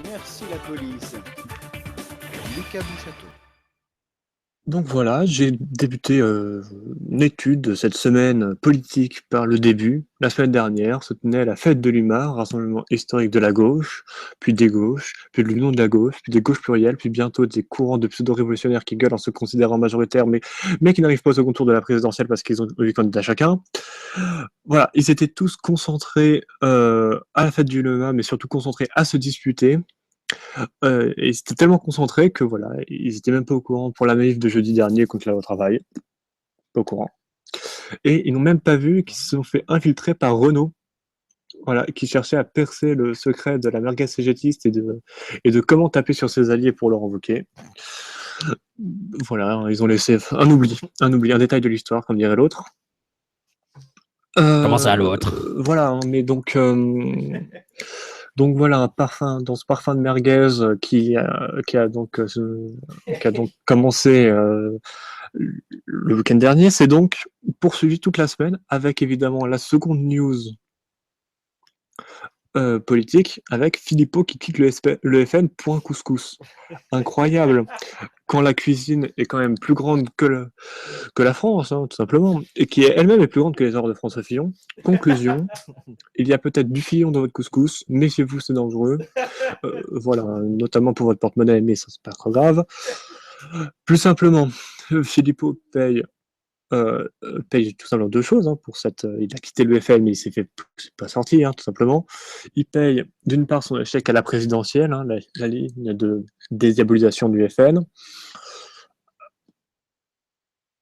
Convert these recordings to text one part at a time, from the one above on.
Merci la police. Lucas Bouchateau. Donc voilà, j'ai débuté une étude cette semaine politique par le début. La semaine dernière se tenait la fête de l'UMAR, rassemblement historique de la gauche, puis des gauches, puis de l'union de la gauche, puis des gauches plurielles, puis bientôt des courants de pseudo-révolutionnaires qui gueulent en se considérant majoritaires, mais qui n'arrivent pas au second tour de la présidentielle parce qu'ils ont 8 candidats chacun. Voilà, ils étaient tous concentrés à la fête du l'UMAR, mais surtout concentrés à se disputer. Et ils étaient tellement concentrés que voilà, ils étaient même pas au courant pour la manif de jeudi dernier contre la loi travail. Pas au courant. Et ils n'ont même pas vu qu'ils se sont fait infiltrer par Renault, voilà, qui cherchait à percer le secret de la merguez cégétiste et de comment taper sur ses alliés pour leur invoquer. Voilà, ils ont laissé un détail de l'histoire, comme dirait l'autre. Comment ça, l'autre? Voilà, hein, mais donc voilà, un parfum, dans ce parfum de merguez qui a donc commencé le week-end dernier, c'est donc poursuivi toute la semaine avec évidemment la seconde news politique avec Philippot qui quitte le FN point couscous. Incroyable. Quand la cuisine est quand même plus grande que la France, hein, tout simplement, et qui elle-même est plus grande que les heures de François Fillon. Conclusion, il y a peut-être du Fillon dans votre couscous, méfiez-vous, c'est dangereux. Voilà, notamment pour votre porte-monnaie, mais ça c'est pas trop grave. Plus simplement, Philippot paye tout simplement deux choses hein, pour cette. Il a quitté le FN, mais il s'est pas sorti, hein, tout simplement. Il paye d'une part son échec à la présidentielle, hein, la ligne de dédiabolisation du FN,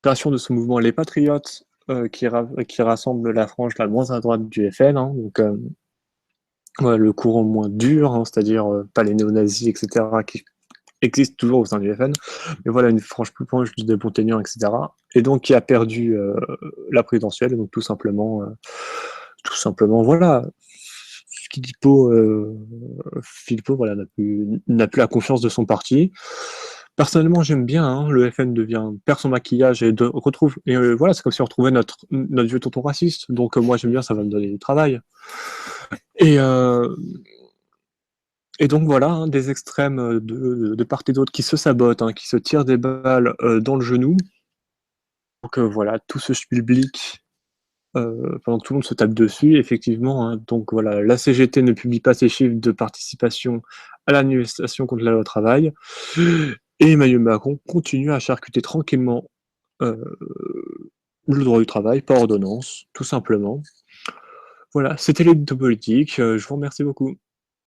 création de ce mouvement Les Patriotes, qui rassemble la frange la moins à droite du FN, hein, donc ouais, le courant moins dur, hein, c'est-à-dire pas les néo-nazis, etc., qui existe toujours au sein du FN, mais voilà, une frange plus proche des Montagnards, etc. Et donc qui a perdu la présidentielle, donc tout simplement, voilà. Philippot voilà, n'a plus la confiance de son parti. Personnellement, j'aime bien, hein, le FN perd son maquillage et retrouve. Et voilà, c'est comme si on retrouvait notre vieux tonton raciste. Donc moi, j'aime bien, ça va me donner du travail. Et, euh, et donc voilà, hein, des extrêmes de part et d'autre qui se sabotent, hein, qui se tirent des balles dans le genou. Donc voilà, tout ce schmilblick pendant que tout le monde se tape dessus, effectivement. Hein, donc voilà, la CGT ne publie pas ses chiffres de participation à la manifestation contre la loi travail. Et Emmanuel Macron continue à charcuter tranquillement euh, le droit du travail par ordonnance, tout simplement. Voilà, c'était l'édito politique. Je vous remercie beaucoup.